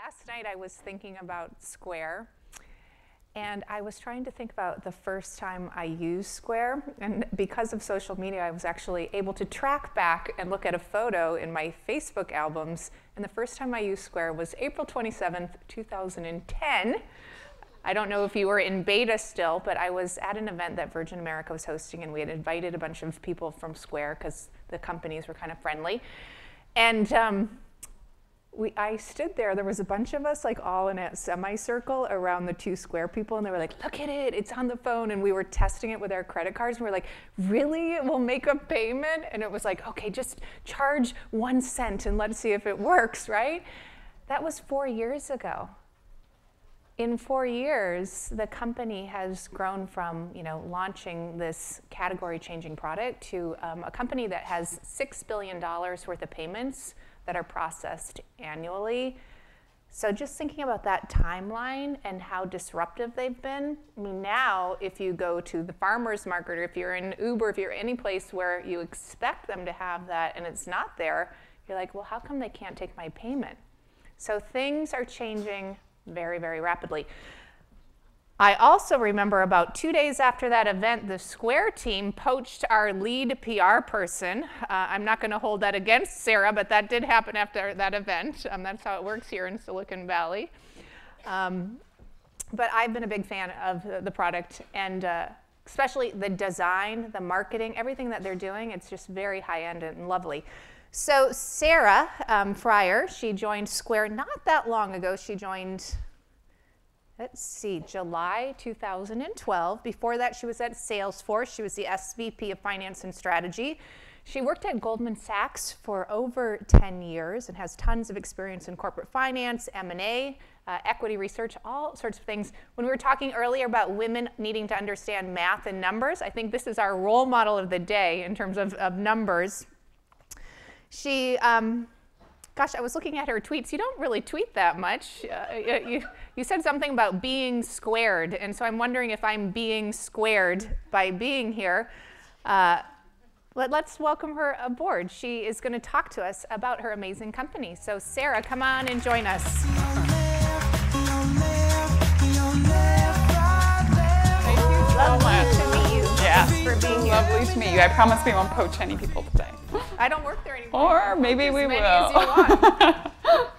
last night I was thinking about Square, and I was trying to think about the first time I used Square, and because of social media, I was actually able to track back and look at a photo in my Facebook albums, and the first time I used Square was April 27th, 2010. I don't know if you were in beta still, but I was at an event that Virgin America was hosting, and we had invited a bunch of people from Square because the companies were kind of friendly. And I stood there was a bunch of us like all in a semicircle around the two Square people, and they were like, look at it, it's on the phone, and we were testing it with our credit cards, and we were like, really? We'll make a payment? And it was like, okay, just charge 1 cent and let's see if it works, right? That was 4 years ago. In 4 years, the company has grown from launching this category-changing product to a company that has $6 billion worth of payments that are processed annually. So just thinking about that timeline and how disruptive they've been, I mean, now if you go to the farmer's market, or if you're in Uber, if you're any place where you expect them to have that and it's not there, you're like, well, how come they can't take my payment? So things are changing very, very rapidly. I also remember about 2 days after that event, the Square team poached our lead PR person. I'm not going to hold that against Sarah, but that did happen after that event. That's how it works here in Silicon Valley. But I've been a big fan of the product, and especially the design, the marketing, everything that they're doing. It's just very high-end and lovely. So Sarah Friar, she joined Square not that long ago. She joined, let's see, July 2012. Before that, she was at Salesforce. She was the SVP of Finance and Strategy. She worked at Goldman Sachs for over 10 years and has tons of experience in corporate finance, M&A, equity research, all sorts of things. When we were talking earlier about women needing to understand math and numbers, I think this is our role model of the day in terms of numbers. She, gosh, I was looking at her tweets. You don't really tweet that much. You said something about being squared, and so I'm wondering if I'm being squared by being here. Let's welcome her aboard. She is going to talk to us about her amazing company. So Sarah, come on and join us. Lovely to meet you. Yeah, for being here. lovely to meet you. I promise we won't poach any people today. I don't work there anymore. Or maybe we will. As many as you want.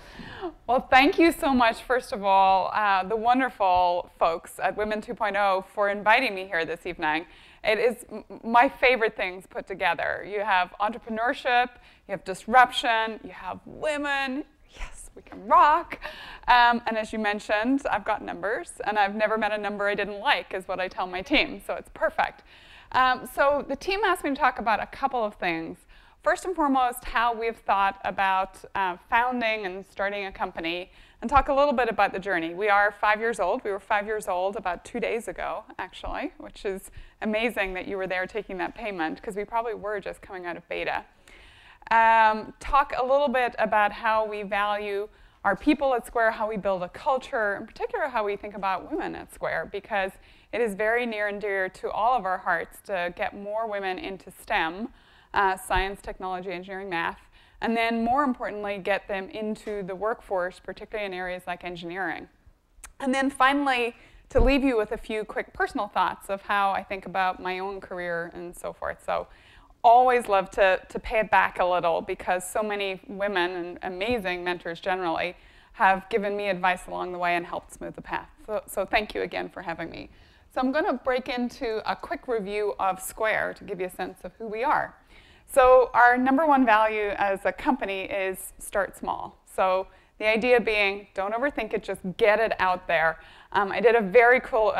Well, thank you so much, first of all, the wonderful folks at Women 2.0 for inviting me here this evening. It is my favorite things put together. You have entrepreneurship, you have disruption, you have women. Yes, we can rock. And as you mentioned, I've got numbers, and I've never met a number I didn't like, is what I tell my team, so it's perfect. So the team asked me to talk about a couple of things. First and foremost, how we've thought about founding and starting a company, and talk a little bit about the journey. We are 5 years old. We were 5 years old about 2 days ago, actually, which is amazing that you were there taking that payment, because we probably were just coming out of beta. Talk a little bit about how we value our people at Square, how we build a culture, in particular how we think about women at Square, because it is very near and dear to all of our hearts to get more women into STEM, science, technology, engineering, math, and then more importantly, get them into the workforce, particularly in areas like engineering. And then finally, to leave you with a few quick personal thoughts of how I think about my own career and so forth. So always love to pay it back a little, because so many women and amazing mentors generally have given me advice along the way and helped smooth the path. So thank you again for having me. So I'm going to break into a quick review of Square to give you a sense of who we are. So our number one value as a company is start small. So the idea being, don't overthink it, just get it out there. I did a very cool,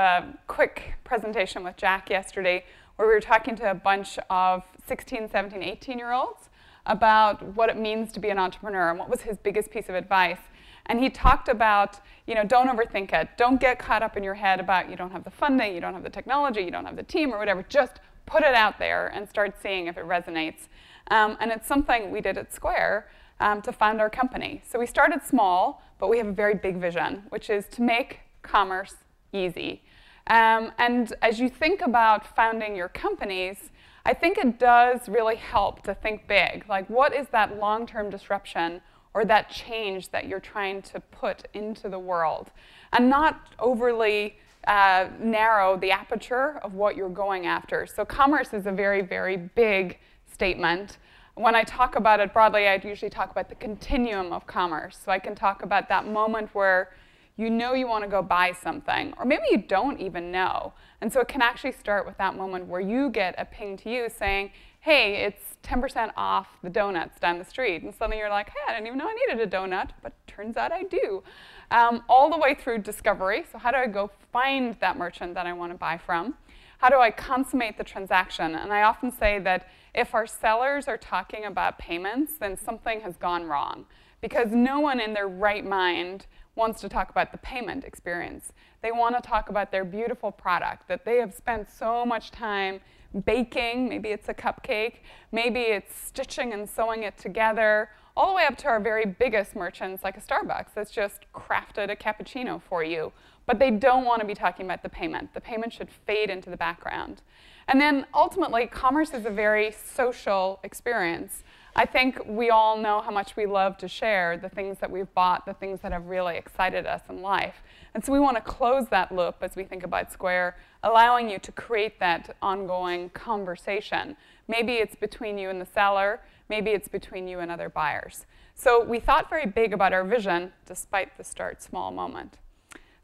quick presentation with Jack yesterday where we were talking to a bunch of 16, 17, 18-year-olds about what it means to be an entrepreneur and what was his biggest piece of advice. And he talked about, don't overthink it. Don't get caught up in your head about you don't have the funding, you don't have the technology, you don't have the team or whatever. Just put it out there and start seeing if it resonates. And it's something we did at Square to found our company. So we started small, but we have a very big vision, which is to make commerce easy. And as you think about founding your companies, I think it does really help to think big. Like, what is that long-term disruption or that change that you're trying to put into the world, and not overly narrow the aperture of what you're going after. So commerce is a very, very big statement. When I talk about it broadly, I usually talk about the continuum of commerce. So I can talk about that moment where you know you want to go buy something, or maybe you don't even know. And so it can actually start with that moment where you get a ping to you saying, hey, it's 10% off the donuts down the street. And suddenly you're like, hey, I didn't even know I needed a donut, but turns out I do. All the way through discovery. So how do I go find that merchant that I want to buy from? How do I consummate the transaction? And I often say that if our sellers are talking about payments, then something has gone wrong, because no one in their right mind wants to talk about the payment experience. They want to talk about their beautiful product that they have spent so much time baking. Maybe it's a cupcake. Maybe it's stitching and sewing it together, all the way up to our very biggest merchants like a Starbucks that's just crafted a cappuccino for you. But they don't want to be talking about the payment. The payment should fade into the background. And then ultimately, commerce is a very social experience. I think we all know how much we love to share the things that we've bought, the things that have really excited us in life. And so we want to close that loop as we think about Square, allowing you to create that ongoing conversation. Maybe it's between you and the seller. Maybe it's between you and other buyers. So we thought very big about our vision, despite the start small moment.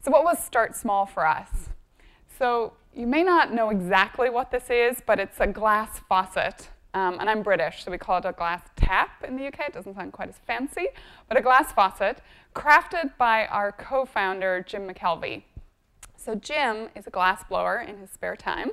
So what was start small for us? So you may not know exactly what this is, but it's a glass faucet. And I'm British, so we call it a glass tap in the UK. It doesn't sound quite as fancy, but a glass faucet crafted by our co-founder, Jim McKelvey. So Jim is a glass blower in his spare time,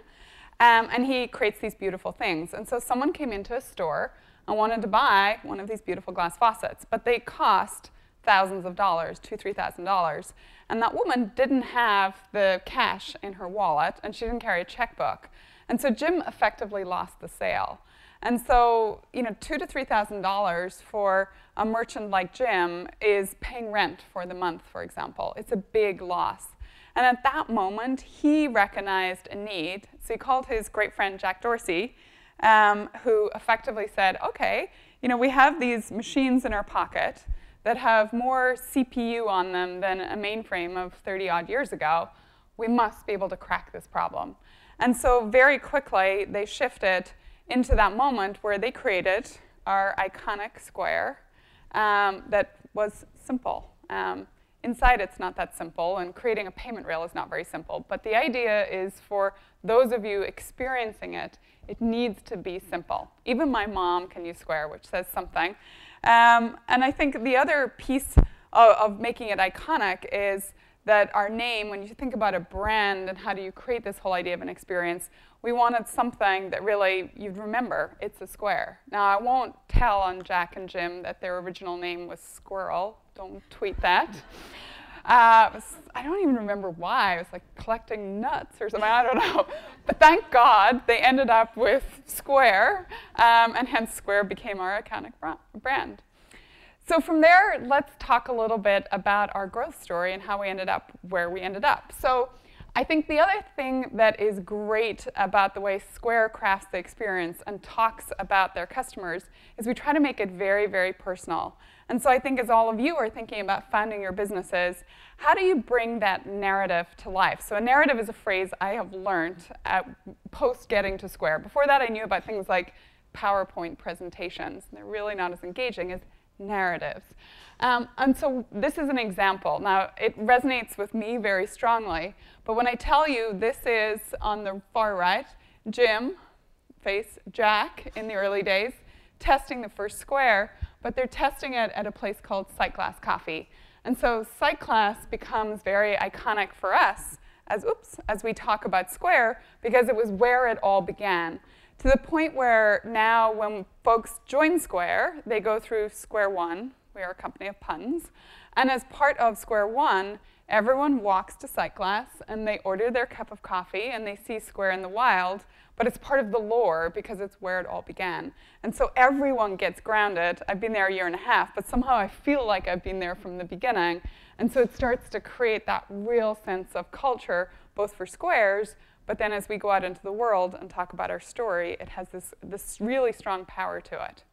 and he creates these beautiful things. And so someone came into a store and wanted to buy one of these beautiful glass faucets, but they cost thousands of dollars, $2,000, $3,000. And that woman didn't have the cash in her wallet, and she didn't carry a checkbook. And so Jim effectively lost the sale. And so, $2,000 to $3,000 for a merchant like Jim is paying rent for the month, for example. It's a big loss. And at that moment, he recognized a need. So he called his great friend Jack Dorsey, who effectively said, okay, we have these machines in our pocket that have more CPU on them than a mainframe of 30-odd years ago. We must be able to crack this problem. And so very quickly, they shifted into that moment where they created our iconic Square that was simple. Inside, it's not that simple, and creating a payment rail is not very simple. But the idea is for those of you experiencing it, it needs to be simple. Even my mom can use Square, which says something. And I think the other piece of making it iconic is that our name, when you think about a brand and how do you create this whole idea of an experience, we wanted something that really you'd remember. It's a square. Now, I won't tell on Jack and Jim that their original name was Squirrel. Don't tweet that. I don't even remember why. I was like collecting nuts or something. I don't know. But thank God they ended up with Square, and hence Square became our iconic brand. So from there, let's talk a little bit about our growth story and how we ended up where we ended up. So I think the other thing that is great about the way Square crafts the experience and talks about their customers is we try to make it very, very personal. And so I think as all of you are thinking about founding your businesses, how do you bring that narrative to life? So a narrative is a phrase I have learned post getting to Square. Before that, I knew about things like PowerPoint presentations. They're really not as engaging as narratives. And so this is an example. Now, it resonates with me very strongly, but when I tell you this is, on the far right, Jim, face Jack in the early days, testing the first Square, but they're testing it at a place called Sight Glass Coffee. And so Sight Glass becomes very iconic for us as we talk about Square, because it was where it all began. To the point where now when folks join Square, they go through Square One. We are a company of puns. And as part of Square One, everyone walks to Sight Glass and they order their cup of coffee and they see Square in the wild, but it's part of the lore because it's where it all began. And so everyone gets grounded. I've been there a year and a half, but somehow I feel like I've been there from the beginning. And so it starts to create that real sense of culture, both for Squares, but then as we go out into the world and talk about our story, it has this really strong power to it.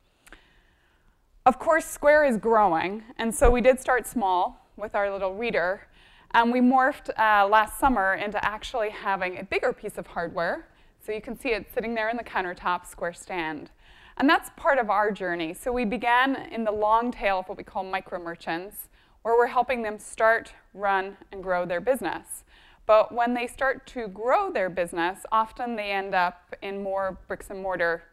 Of course, Square is growing, and so we did start small with our little reader, and we morphed last summer into actually having a bigger piece of hardware. So you can see it sitting there in the countertop, Square Stand. And that's part of our journey. So we began in the long tail of what we call micro merchants, where we're helping them start, run, and grow their business. But when they start to grow their business, often they end up in more bricks and mortar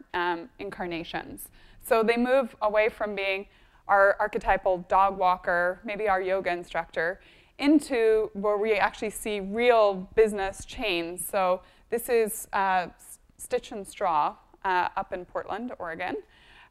incarnations. So they move away from being our archetypal dog walker, maybe our yoga instructor, into where we actually see real business chains. So this is Stitch and Straw up in Portland, Oregon.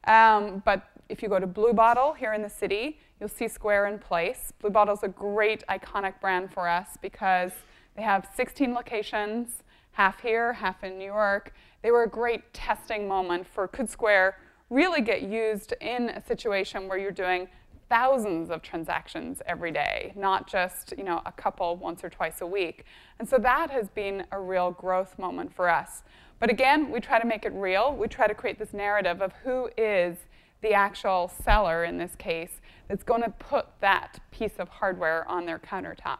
But if you go to Blue Bottle here in the city, you'll see Square in place. Blue Bottle's a great iconic brand for us because they have 16 locations, half here, half in New York. They were a great testing moment for could Square really get used in a situation where you're doing thousands of transactions every day, not just a couple once or twice a week. And so that has been a real growth moment for us. But again, we try to make it real. We try to create this narrative of who is the actual seller in this case that's going to put that piece of hardware on their countertop.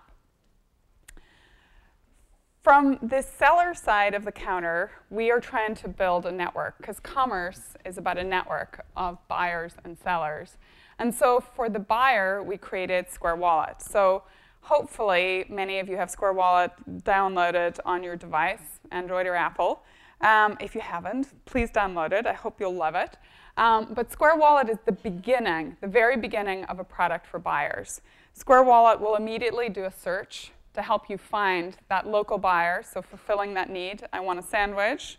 From the seller side of the counter, we are trying to build a network because commerce is about a network of buyers and sellers. And so for the buyer, we created Square Wallet. So hopefully, many of you have Square Wallet downloaded on your device, Android or Apple. If you haven't, please download it. I hope you'll love it. But Square Wallet is the beginning, the very beginning of a product for buyers. Square Wallet will immediately do a search to help you find that local buyer, so fulfilling that need. I want a sandwich.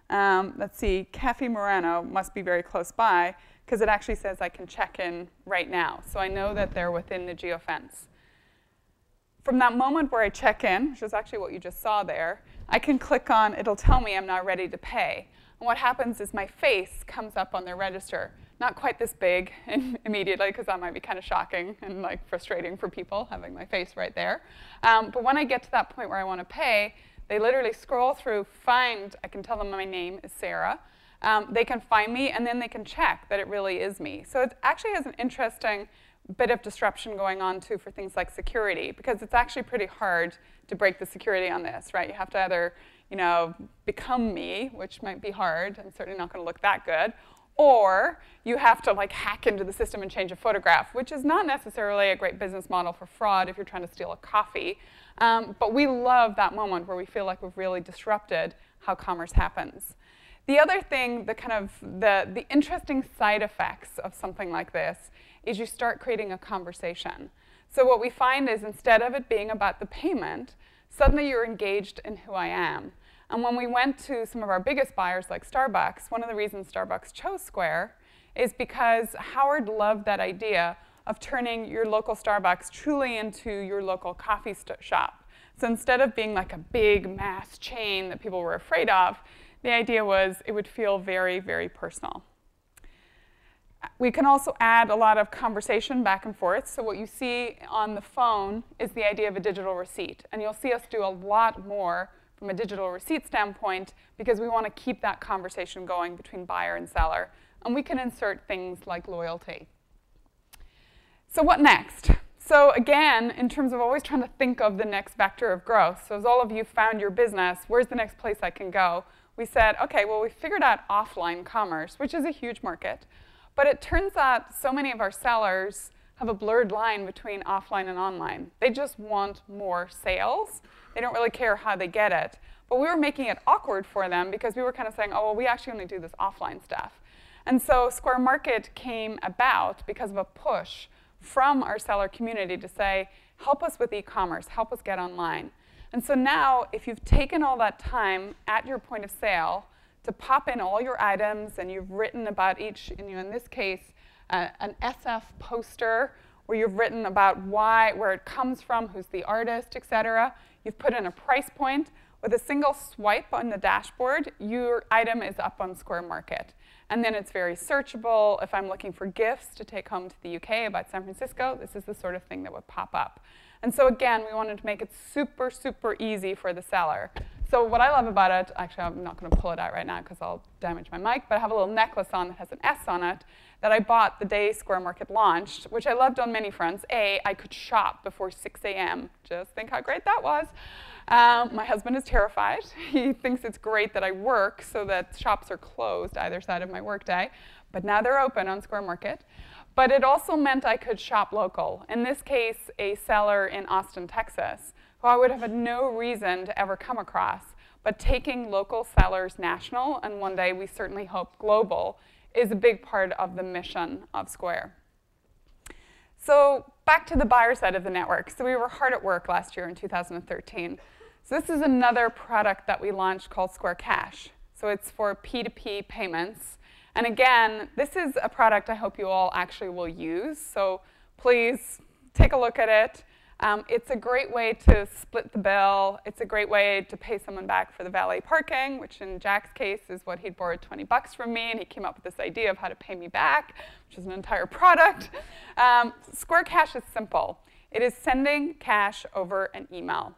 Let's see, Cafe Moreno must be very close by, because it actually says I can check in right now. So I know that they're within the geofence. From that moment where I check in, which is actually what you just saw there, I can click on, it'll tell me I'm now ready to pay. And what happens is my face comes up on their register. Not quite this big immediately, because that might be kind of shocking and frustrating for people, having my face right there. But when I get to that point where I want to pay, they literally scroll through, find, I can tell them my name is Sarah. They can find me, and then they can check that it really is me. So it actually has an interesting bit of disruption going on, too, for things like security, because it's actually pretty hard to break the security on this, right? You have to either become me, which might be hard and certainly not going to look that good, or you have to hack into the system and change a photograph, which is not necessarily a great business model for fraud if you're trying to steal a coffee. But we love that moment where we feel like we've really disrupted how commerce happens. The other thing, the interesting side effects of something like this is you start creating a conversation. So what we find is instead of it being about the payment, suddenly you're engaged in who I am. And when we went to some of our biggest buyers like Starbucks, one of the reasons Starbucks chose Square is because Howard loved that idea of turning your local Starbucks truly into your local coffee shop. So instead of being like a big mass chain that people were afraid of, the idea was it would feel very, very personal. We can also add a lot of conversation back and forth. So what you see on the phone is the idea of a digital receipt. And you'll see us do a lot more from a digital receipt standpoint because we want to keep that conversation going between buyer and seller. And we can insert things like loyalty. So what next? So again, in terms of always trying to think of the next vector of growth, so as all of you found your business, where's the next place I can go? We said, OK, well, we figured out offline commerce, which is a huge market. But it turns out so many of our sellers have a blurred line between offline and online. They just want more sales. They don't really care how they get it. But we were making it awkward for them because we were kind of saying, oh, well, we actually only do this offline stuff. And so Square Market came about because of a push from our seller community to say, help us with e-commerce, help us get online. And so now, if you've taken all that time at your point of sale to pop in all your items, and you've written about each, in this case, an SF poster, where you've written about where it comes from, who's the artist, et cetera. You've put in a price point. With a single swipe on the dashboard, your item is up on Square Market. And then it's very searchable. If I'm looking for gifts to take home to the UK about San Francisco, this is the sort of thing that would pop up. And so again, we wanted to make it super, super easy for the seller. So what I love about it, actually I'm not going to pull it out right now because I'll damage my mic, but I have a little necklace on that has an S on it that I bought the day Square Market launched, which I loved on many fronts. A, I could shop before 6 a.m. Just think how great that was. My husband is terrified. He thinks it's great that I work so that shops are closed either side of my workday, but now they're open on Square Market. But it also meant I could shop local. In this case, a seller in Austin, Texas, who I would have had no reason to ever come across. But taking local sellers national, and one day we certainly hope global, is a big part of the mission of Square. So back to the buyer side of the network. So we were hard at work last year in 2013. So this is another product that we launched called Square Cash. So it's for P2P payments. And again, this is a product I hope you all actually will use. So please take a look at it. It's a great way to split the bill. It's a great way to pay someone back for the valet parking, which in Jack's case is what he'd borrowed 20 bucks from me, and he came up with this idea of how to pay me back, which is an entire product. Square Cash is simple. It is sending cash over an email.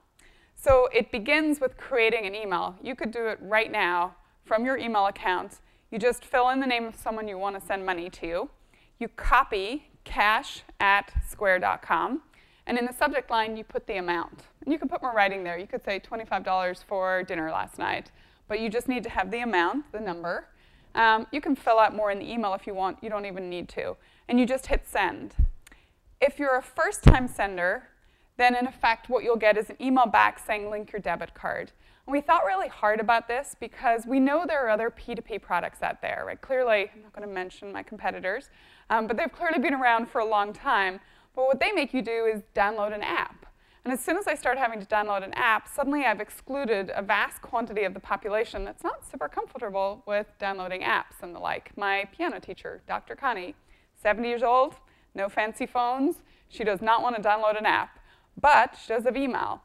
So it begins with creating an email. You could do it right now from your email account. You just fill in the name of someone you want to send money to. You copy cash@square.com. And in the subject line, you put the amount. And you can put more writing there. You could say $25 for dinner last night. But you just need to have the amount, the number. You can fill out more in the email if you want. You don't even need to. And you just hit send. If you're a first-time sender, then in effect, what you'll get is an email back saying link your debit card. And we thought really hard about this because we know there are other P2P products out there. Right? Clearly, I'm not going to mention my competitors, but they've clearly been around for a long time. But what they make you do is download an app. And as soon as I start having to download an app, suddenly I've excluded a vast quantity of the population that's not super comfortable with downloading apps and the like. My piano teacher, Dr. Connie, 70 years old, no fancy phones. She does not want to download an app, but she does have email.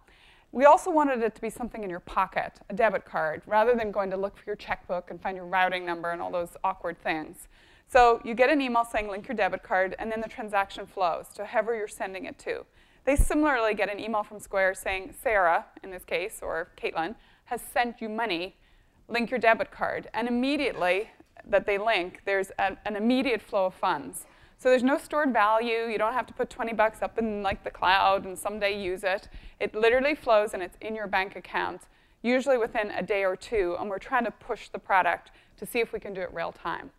We also wanted it to be something in your pocket, a debit card, rather than going to look for your checkbook and find your routing number and all those awkward things. So you get an email saying link your debit card, and then the transaction flows to whoever you're sending it to. They similarly get an email from Square saying Sarah, in this case, or Caitlin, has sent you money, link your debit card. And immediately that they link, there's an immediate flow of funds. So there's no stored value. You don't have to put 20 bucks up in like the cloud and someday use it. It literally flows, and it's in your bank account, usually within a day or two. And we're trying to push the product to see if we can do it real time.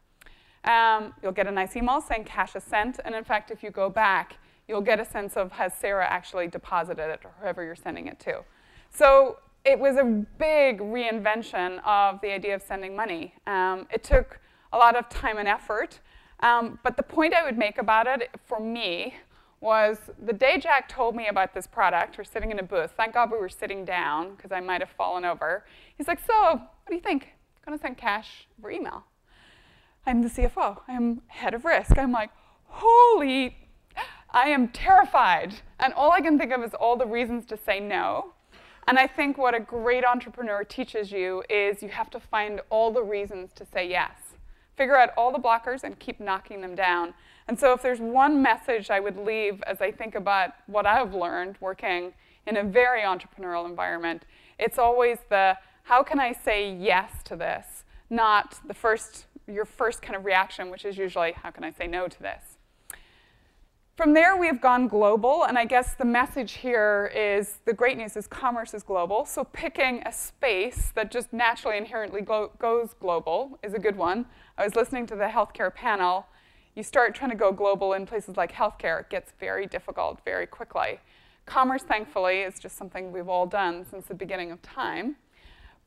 You'll get a nice email saying cash is sent, and in fact, if you go back, you'll get a sense of has Sarah actually deposited it or whoever you're sending it to. So it was a big reinvention of the idea of sending money. It took a lot of time and effort, but the point I would make about it for me was the day Jack told me about this product, we're sitting in a booth. Thank God we were sitting down because I might have fallen over. He's like, so what do you think? I'm going to send cash over email. I'm the CFO. I'm head of risk. I'm like, holy, I am terrified. And all I can think of is all the reasons to say no. And I think what a great entrepreneur teaches you is you have to find all the reasons to say yes. Figure out all the blockers and keep knocking them down. And so if there's one message I would leave as I think about what I've learned working in a very entrepreneurial environment, it's always the how can I say yes to this, not your first kind of reaction, which is usually, how can I say no to this? From there, we've gone global, and I guess the message here is, the great news is commerce is global, so picking a space that just naturally, inherently goes global is a good one. I was listening to the healthcare panel. You start trying to go global in places like healthcare, it gets very difficult very quickly. Commerce, thankfully, is just something we've all done since the beginning of time.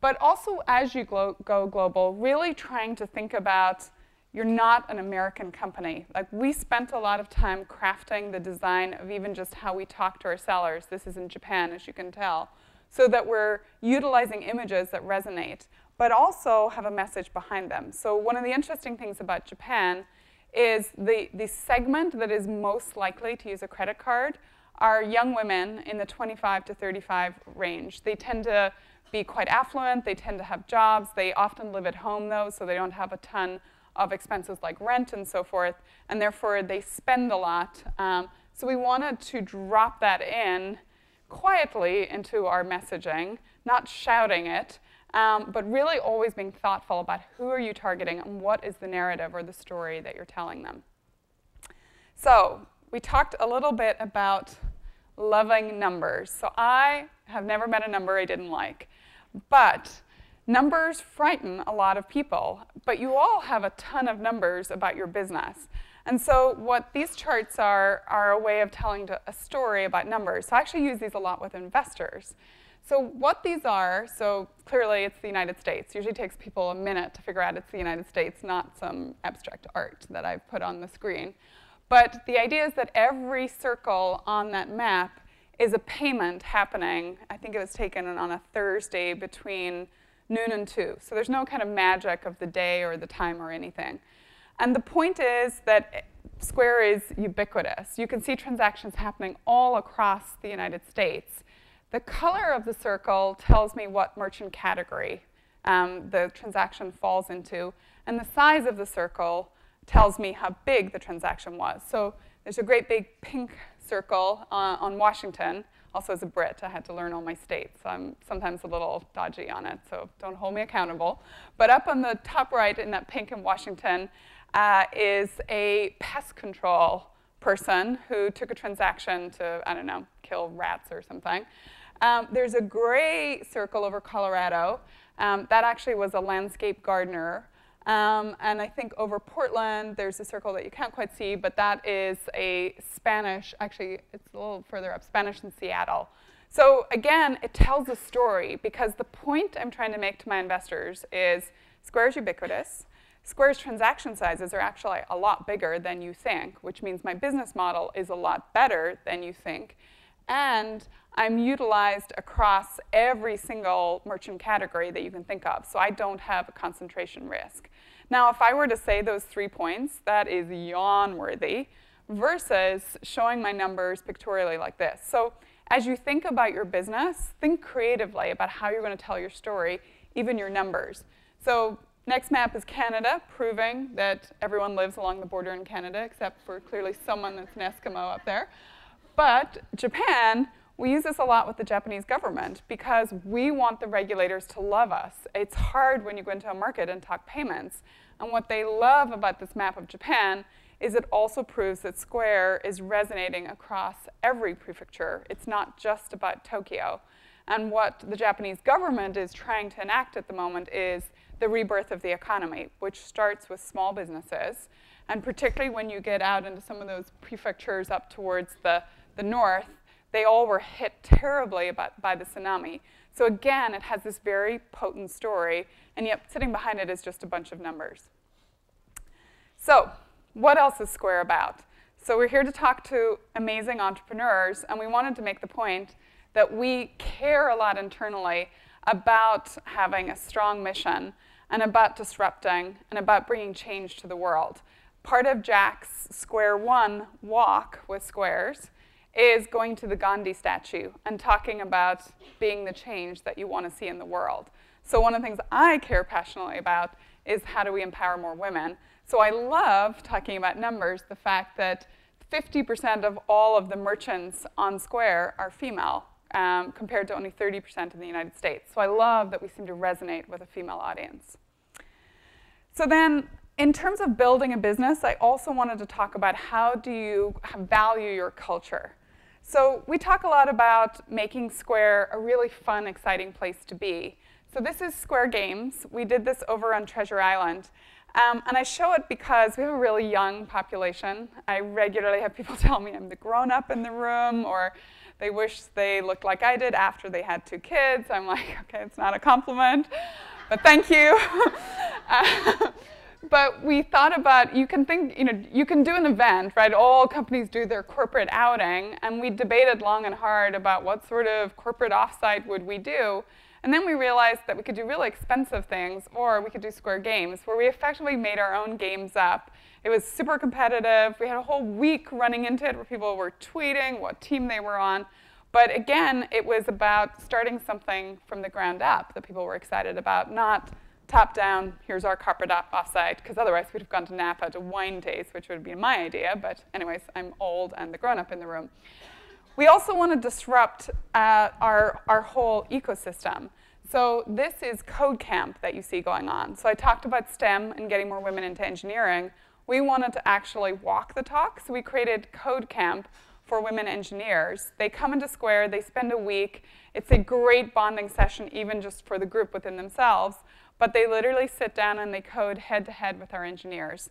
But also, as you go global, really trying to think about you're not an American company. Like, we spent a lot of time crafting the design of even just how we talk to our sellers. This is in Japan, as you can tell. So that we're utilizing images that resonate, but also have a message behind them. So one of the interesting things about Japan is the segment that is most likely to use a credit card are young women in the 25 to 35 range. They tend to be quite affluent. They tend to have jobs. They often live at home, though, so they don't have a ton of expenses like rent and so forth, and therefore they spend a lot. So we wanted to drop that in quietly into our messaging, not shouting it, but really always being thoughtful about who are you targeting and what is the narrative or the story that you're telling them. So we talked a little bit about loving numbers. So I have never met a number I didn't like. But numbers frighten a lot of people. But you all have a ton of numbers about your business. And so what these charts are a way of telling a story about numbers. So I actually use these a lot with investors. So what these are, so clearly it's the United States. Usually takes people a minute to figure out it's the United States, not some abstract art that I've put on the screen. But the idea is that every circle on that map is a payment happening. I think it was taken on a Thursday between noon and 2. So there's no kind of magic of the day or the time or anything. And the point is that Square is ubiquitous. You can see transactions happening all across the United States. The color of the circle tells me what merchant category the transaction falls into. And the size of the circle tells me how big the transaction was. So there's a great big pink circle on Washington. Also, as a Brit, I had to learn all my states. So I'm sometimes a little dodgy on it, so don't hold me accountable. But up on the top right in that pink in Washington is a pest control person who took a transaction to, I don't know, kill rats or something. There's a gray circle over Colorado. That actually was a landscape gardener. And I think over Portland, there's a circle that you can't quite see, but that is a Spanish, actually, it's a little further up, Spanish in Seattle. So again, it tells a story, because the point I'm trying to make to my investors is Square is ubiquitous. Square's transaction sizes are actually a lot bigger than you think, which means my business model is a lot better than you think. And I'm utilized across every single merchant category that you can think of, so I don't have a concentration risk. Now, if I were to say those 3 points, that is yawn-worthy, versus showing my numbers pictorially like this. So as you think about your business, think creatively about how you're going to tell your story, even your numbers. So next map is Canada, proving that everyone lives along the border in Canada, except for clearly someone that's an Eskimo up there. But Japan, we use this a lot with the Japanese government because we want the regulators to love us. It's hard when you go into a market and talk payments. And what they love about this map of Japan is it also proves that Square is resonating across every prefecture. It's not just about Tokyo. And what the Japanese government is trying to enact at the moment is the rebirth of the economy, which starts with small businesses. And particularly when you get out into some of those prefectures up towards the north, they all were hit terribly by the tsunami. So again, it has this very potent story, and yet sitting behind it is just a bunch of numbers. So what else is Square about? So we're here to talk to amazing entrepreneurs, and we wanted to make the point that we care a lot internally about having a strong mission, and about disrupting, and about bringing change to the world. Part of Jack's Square One walk with Squares is going to the Gandhi statue and talking about being the change that you want to see in the world. So one of the things I care passionately about is how do we empower more women. So I love talking about numbers, the fact that 50% of all of the merchants on Square are female, compared to only 30% in the United States. So I love that we seem to resonate with a female audience. So then, in terms of building a business, I also wanted to talk about how do you value your culture. So we talk a lot about making Square a really fun, exciting place to be. So this is Square Games. We did this over on Treasure Island. And I show it because we have a really young population. I regularly have people tell me I'm the grown-up in the room, or they wish they looked like I did after they had 2 kids. I'm like, okay, it's not a compliment, but thank you. But we thought about, you can think, you can do an event, right? All companies do their corporate outing, and we debated long and hard about what sort of corporate offsite would we do. And then we realized that we could do really expensive things, or we could do Square Games, where we effectively made our own games up. It was super competitive. We had a whole week running into it where people were tweeting what team they were on. But again, it was about starting something from the ground up that people were excited about, not top down, here's our corporate offsite, because otherwise we'd have gone to Napa to wine taste, which would be my idea. But anyways, I'm old and the grown-up in the room. We also want to disrupt our whole ecosystem. So this is Code Camp that you see going on. So I talked about STEM and getting more women into engineering. We wanted to actually walk the talk, so we created Code Camp for women engineers. They come into Square, they spend a week. It's a great bonding session, even just for the group within themselves. But they literally sit down and they code head-to-head with our engineers.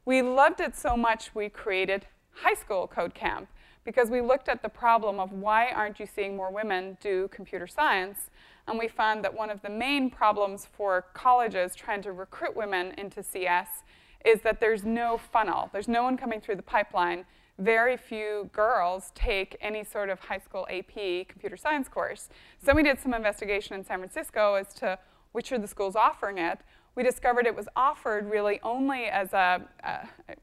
We loved it so much, we created High School Code Camp, because we looked at the problem of why aren't you seeing more women do computer science? And we found that one of the main problems for colleges trying to recruit women into CS is that there's no funnel. There's no one coming through the pipeline. Very few girls take any sort of high school AP computer science course. So we did some investigation in San Francisco as to which are the schools offering it. We discovered it was offered really only as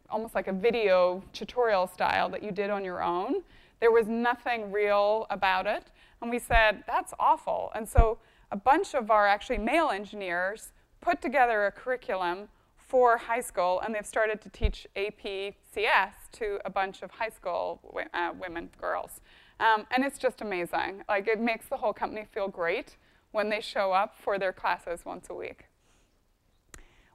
almost like a video tutorial style that you did on your own. There was nothing real about it. And we said, that's awful. And so a bunch of our actually male engineers put together a curriculum for high school, and they've started to teach AP CS to a bunch of high school women, girls. And it's just amazing. Like, it makes the whole company feel great when they show up for their classes once a week.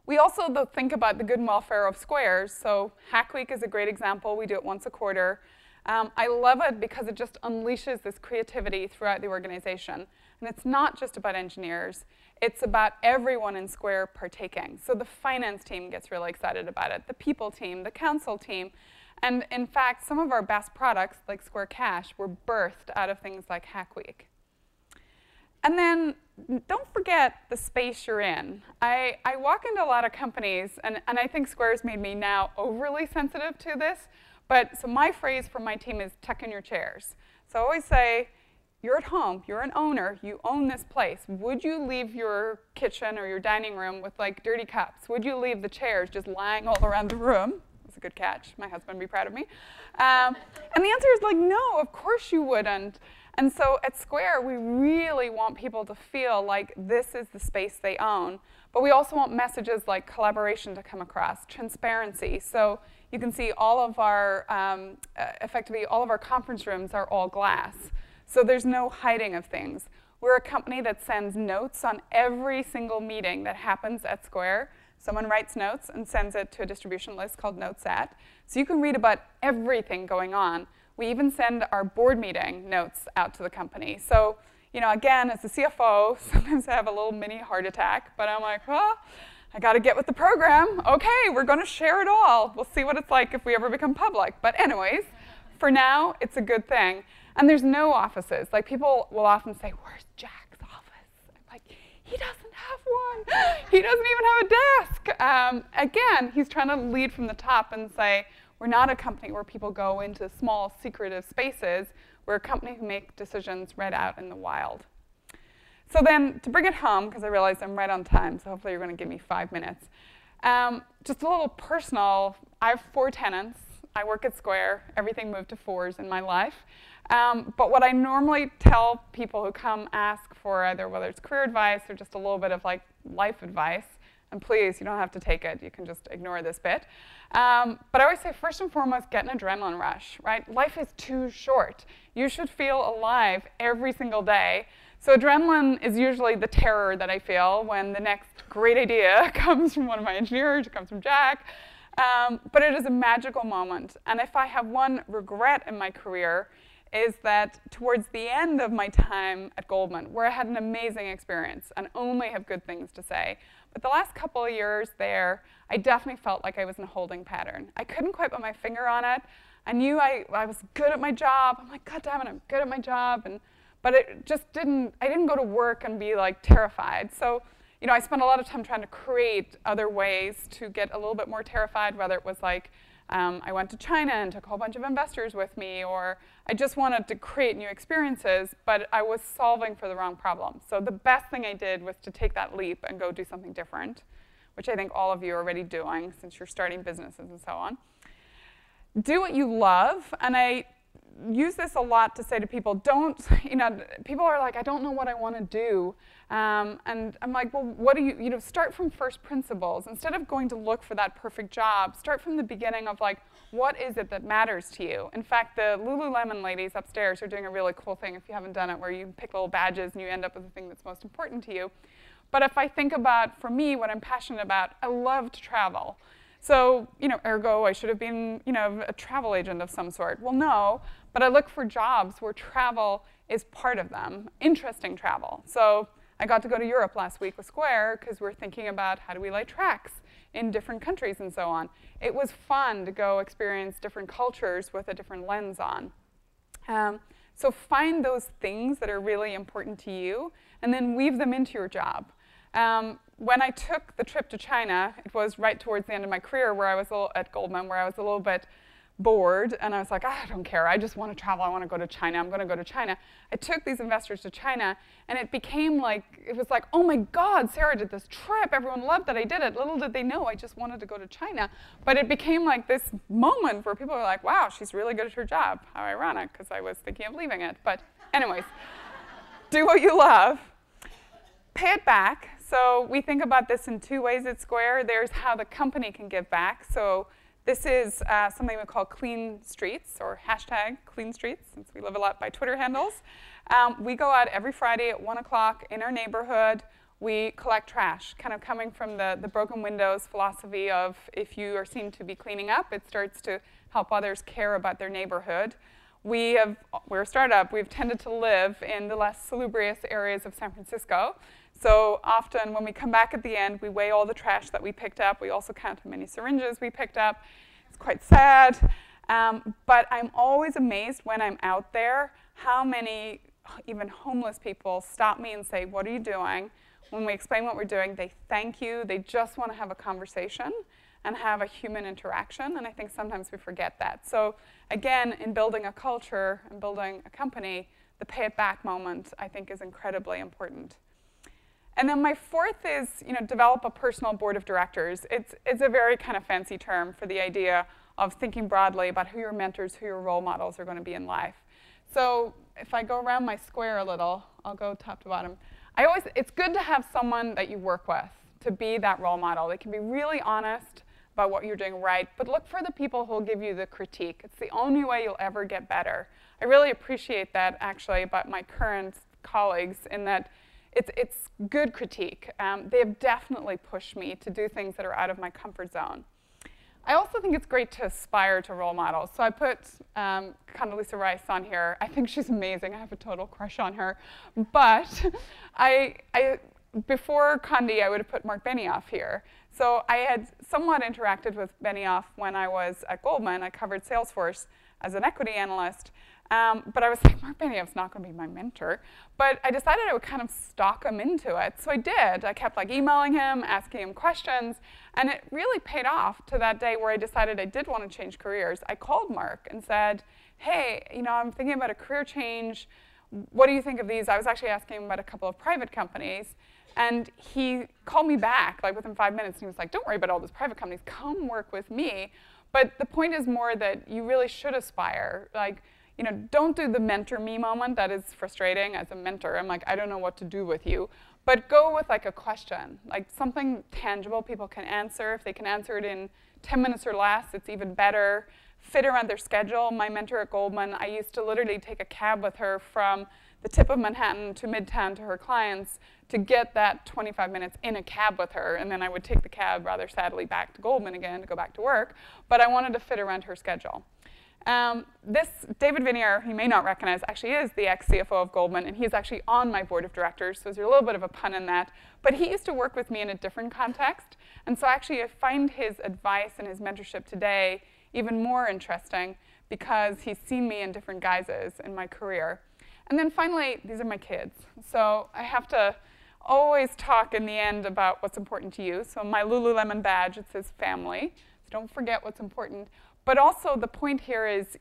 We also, though, think about the good and welfare of squares. So Hack Week is a great example. We do it once a quarter. I love it because it just unleashes this creativity throughout the organization. And it's not just about engineers. It's about everyone in Square partaking. So the finance team gets really excited about it, the people team, the council team. And in fact, some of our best products, like Square Cash, were birthed out of things like Hack Week. And then don't forget the space you're in. I walk into a lot of companies, and I think Square's made me now overly sensitive to this. But so my phrase for my team is tuck in your chairs. So I always say, you're at home, you're an owner, you own this place. Would you leave your kitchen or your dining room with like dirty cups? Would you leave the chairs just lying all around the room? That's a good catch. My husband would be proud of me. And the answer is like, no, of course you wouldn't. And so at Square, we really want people to feel like this is the space they own. But we also want messages like collaboration to come across, transparency. So you can see all of our, effectively, all of our conference rooms are all glass. So there's no hiding of things. We're a company that sends notes on every single meeting that happens at Square. Someone writes notes and sends it to a distribution list called NoteSat. So you can read about everything going on. We even send our board meeting notes out to the company. So, you know, again, as the CFO, sometimes I have a little mini heart attack, but I'm like, well, I got to get with the program. Okay, we're going to share it all. We'll see what it's like if we ever become public. But anyways, for now, it's a good thing. And there's no offices. Like, people will often say, where's Jack's office? I'm like, he doesn't have one. He doesn't even have a desk. Again, he's trying to lead from the top and say, we're not a company where people go into small, secretive spaces. We're a company who make decisions right out in the wild. So then, to bring it home, because I realize I'm right on time, so hopefully you're going to give me 5 minutes. Just a little personal. I have 4 tenants. I work at Square. Everything moved to 4s in my life. But what I normally tell people who come ask for either whether it's career advice or just a little bit of like life advice, and please, you don't have to take it. You can just ignore this bit. But I always say, first and foremost, get an adrenaline rush, right? Life is too short. You should feel alive every single day. So adrenaline is usually the terror that I feel when the next great idea comes from one of my engineers, it comes from Jack. But it is a magical moment. And if I have one regret in my career, is that towards the end of my time at Goldman, where I had an amazing experience and only have good things to say, but the last couple of years there, I definitely felt like I was in a holding pattern. I couldn't quite put my finger on it. I knew I was good at my job. I'm like, God damn it, I'm good at my job. But it just I didn't go to work and be like terrified. So, you know, I spent a lot of time trying to create other ways to get a little bit more terrified, whether it was like, I went to China and took a whole bunch of investors with me, or I just wanted to create new experiences, but I was solving for the wrong problem. So the best thing I did was to take that leap and go do something different, which I think all of you are already doing since you're starting businesses and so on. Do what you love, and use this a lot to say to people, don't, people are like, I don't know what I want to do. And I'm like, well, what do you, start from first principles. Instead of going to look for that perfect job, start from the beginning of like, what is it that matters to you? In fact, the Lululemon ladies upstairs are doing a really cool thing, if you haven't done it, where you pick little badges and you end up with the thing that's most important to you. But if I think about, for me, what I'm passionate about, I love to travel. So, ergo, I should have been, a travel agent of some sort. Well, no, but I look for jobs where travel is part of them, interesting travel. So I got to go to Europe last week with Square because we're thinking about how do we lay tracks in different countries and so on. It was fun to go experience different cultures with a different lens on. So find those things that are really important to you and then weave them into your job. When I took the trip to China, it was right towards the end of my career where I was at Goldman, where I was a little bit bored, and I was like, I don't care, I just want to travel, I want to go to China, I'm going to go to China. I took these investors to China, and it became like, it was like, oh my God, Sarah did this trip, everyone loved that I did it. Little did they know I just wanted to go to China. But it became like this moment where people were like, wow, she's really good at her job. How ironic, because I was thinking of leaving it. But anyways, do what you love. Pay it back. So we think about this in two ways at Square. There's how the company can give back. So this is something we call clean streets, or hashtag clean streets, since we live a lot by Twitter handles. We go out every Friday at 1 o'clock in our neighborhood. We collect trash, kind of coming from the broken windows philosophy of if you are seen to be cleaning up, it starts to help others care about their neighborhood. We're a startup. We've tended to live in the less salubrious areas of San Francisco. So often when we come back at the end, we weigh all the trash that we picked up. We also count how many syringes we picked up. It's quite sad. But I'm always amazed when I'm out there how many even homeless people stop me and say, what are you doing? When we explain what we're doing, they thank you. They just want to have a conversation and have a human interaction. And I think sometimes we forget that. So again, in building a culture and building a company, the pay it back moment, I think, is incredibly important. And then my fourth is, develop a personal board of directors. It's a very kind of fancy term for the idea of thinking broadly about who your mentors, who your role models are going to be in life. So if I go around my square a little, I'll go top to bottom. It's good to have someone that you work with to be that role model. They can be really honest about what you're doing right, but look for the people who will give you the critique. It's the only way you'll ever get better. I really appreciate that, actually, about my current colleagues in that it's good critique. They have definitely pushed me to do things that are out of my comfort zone. I also think it's great to aspire to role models. So I put Condoleezza Rice on here. I think she's amazing. I have a total crush on her. But before Condi, I would have put Mark Benioff here. So I had somewhat interacted with Benioff when I was at Goldman. I covered Salesforce as an equity analyst. But I was like, Mark Benioff's not going to be my mentor. But I decided I would kind of stalk him into it. So I did. I kept emailing him, asking him questions. And it really paid off to that day where I decided I did want to change careers. I called Mark and said, hey, I'm thinking about a career change. What do you think of these? I was actually asking him about a couple of private companies. And he called me back within 5 minutes. And he was like, don't worry about all those private companies. Come work with me. But the point is more that you really should aspire. Don't do the mentor me moment. That is frustrating as a mentor. I'm like, I don't know what to do with you. But go with a question, something tangible people can answer. If they can answer it in 10 minutes or less, it's even better. Fit around their schedule. My mentor at Goldman, I used to literally take a cab with her from the tip of Manhattan to Midtown to her clients to get that 25 minutes in a cab with her. And then I would take the cab, rather sadly, back to Goldman again to go back to work. But I wanted to fit around her schedule. This David Viniar, you may not recognize, actually is the ex-CFO of Goldman, and he's actually on my board of directors, so there's a little bit of a pun in that. But he used to work with me in a different context, and so actually I find his advice and his mentorship today even more interesting because he's seen me in different guises in my career. And then finally, these are my kids. So I have to always talk in the end about what's important to you. So my Lululemon badge, it says family, so don't forget what's important. But also the point here is,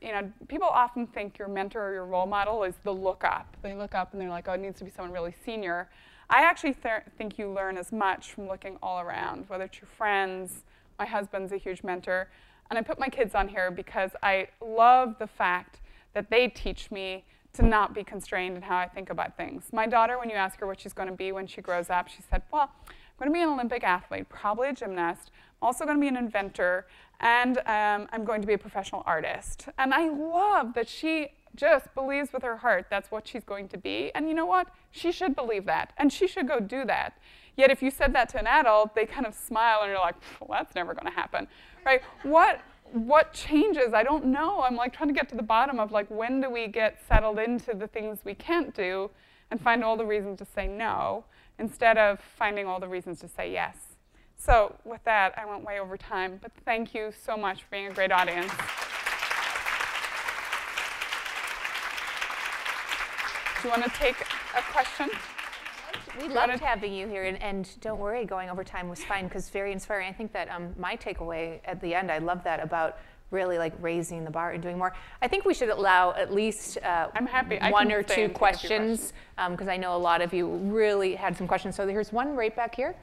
people often think your mentor or your role model is the look up. They look up and they're like, oh, it needs to be someone really senior. I actually think you learn as much from looking all around, whether it's your friends. My husband's a huge mentor. And I put my kids on here because I love the fact that they teach me to not be constrained in how I think about things. My daughter, when you ask her what she's going to be when she grows up, she said, well, I'm going to be an Olympic athlete, probably a gymnast. I'm also going to be an inventor, and I'm going to be a professional artist. And I love that she just believes with her heart that's what she's going to be. And you know what? She should believe that, and she should go do that. Yet if you said that to an adult, they kind of smile, and you're like, well, that's never going to happen, right? What changes? I don't know. I'm like trying to get to the bottom of like, when do we get settled into the things we can't do and find all the reasons to say no instead of finding all the reasons to say yes? So with that, I went way over time, but thank you so much for being a great audience. Do you want to take a question? We loved having you here, and don't worry, going over time was fine because very inspiring. I think that my takeaway at the end, I love that about really like raising the bar and doing more. I think we should allow at least one or two questions because I know a lot of you really had some questions. So here's one right back here.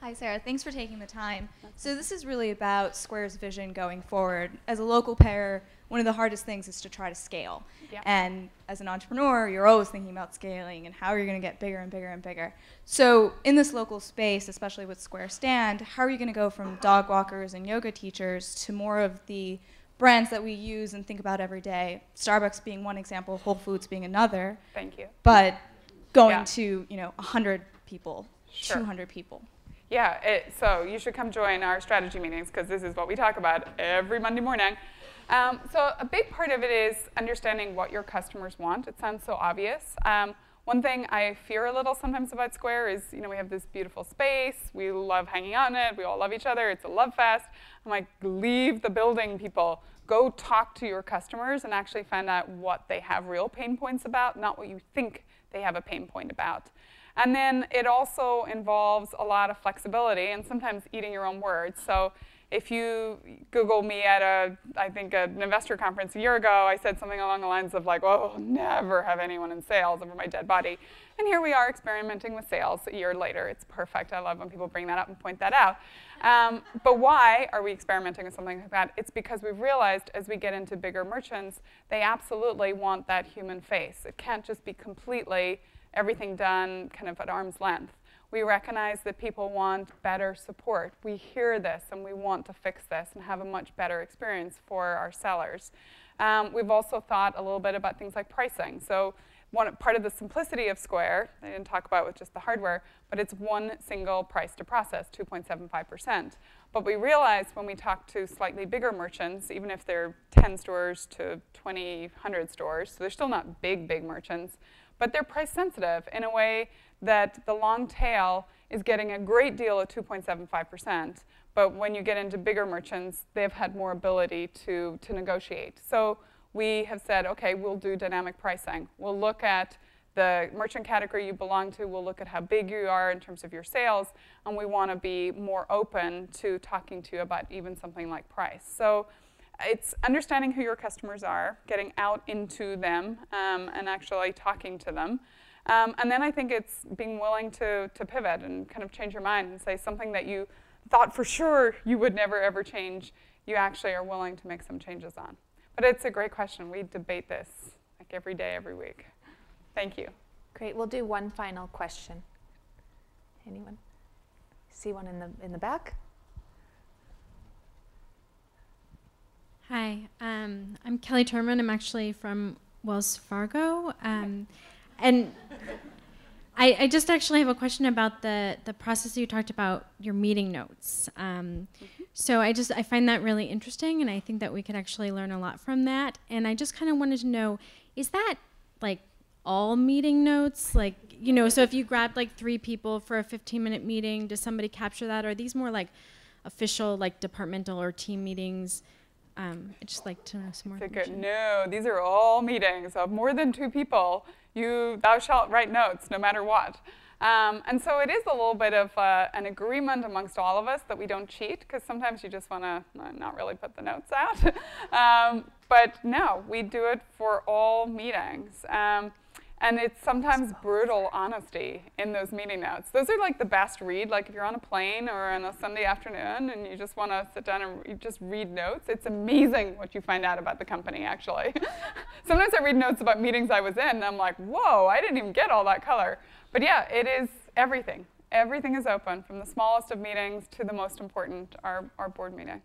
Hi, Sarah. Thanks for taking the time. So this is really about Square's vision going forward. As a local payer, one of the hardest things is to try to scale. Yep. And as an entrepreneur, you're always thinking about scaling and how are you going to get bigger and bigger and bigger. So in this local space, especially with Square Stand, how are you going to go from dog walkers and yoga teachers to more of the brands that we use and think about every day? Starbucks being one example, Whole Foods being another. Thank you. But going to 100 people, Sure. 200 people. Yeah, so you should come join our strategy meetings because this is what we talk about every Monday morning. So a big part of it is understanding what your customers want. It sounds so obvious. One thing I fear a little sometimes about Square is, we have this beautiful space. We love hanging out in it. We all love each other. It's a love fest. I'm like, leave the building, people. Go talk to your customers and actually find out what they have real pain points about, not what you think they have a pain point about. And then it also involves a lot of flexibility and sometimes eating your own words. So if you Google me at an investor conference a year ago, I said something along the lines of like, oh, I'll never have anyone in sales over my dead body. And here we are experimenting with sales a year later. It's perfect. I love when people bring that up and point that out. But why are we experimenting with something like that? It's because we've realized as we get into bigger merchants, they absolutely want that human face. It can't just be completely everything done kind of at arm's length. We recognize that people want better support. We hear this and we want to fix this and have a much better experience for our sellers. We've also thought a little bit about things like pricing. So part of the simplicity of Square, I didn't talk about with just the hardware, but it's one single price to process, 2.75%. But we realized when we talk to slightly bigger merchants, even if they're 10 stores to 100 stores, so they're still not big merchants, but they're price sensitive in a way that the long tail is getting a great deal at 2.75%. But when you get into bigger merchants, they've had more ability to negotiate. So we have said, okay, we'll do dynamic pricing. We'll look at the merchant category you belong to. We'll look at how big you are in terms of your sales. And we want to be more open to talking to you about even something like price. So it's understanding who your customers are, getting out into them, and actually talking to them. And then I think it's being willing to pivot and kind of change your mind and say something that you thought for sure you would never, ever change, you actually are willing to make some changes on. But it's a great question. We debate this like every day, every week. Thank you. Great. We'll do one final question. Anyone? See one in the back? Hi, I'm Kelly Turman. I'm actually from Wells Fargo. And I just actually have a question about the process you talked about, your meeting notes. So I find that really interesting, and I think that we could actually learn a lot from that. And I just kind of wanted to know, is that like all meeting notes? Like, so if you grabbed like 3 people for a 15-minute meeting, does somebody capture that? Or are these more like official, like departmental or team meetings? I'd just like to know some more information. No, these are all meetings of more than 2 people. Thou shalt write notes no matter what. And so it is a little bit of an agreement amongst all of us that we don't cheat, because sometimes you just want to not really put the notes out. But no, we do it for all meetings. And it's sometimes brutal honesty in those meeting notes. Those are like the best read. Like if you're on a plane or on a Sunday afternoon and you just want to sit down and you just read notes, it's amazing what you find out about the company, actually. Sometimes I read notes about meetings I was in, and I'm like, whoa, I didn't even get all that color. But yeah, it is everything. Everything is open, from the smallest of meetings to the most important, our board meeting.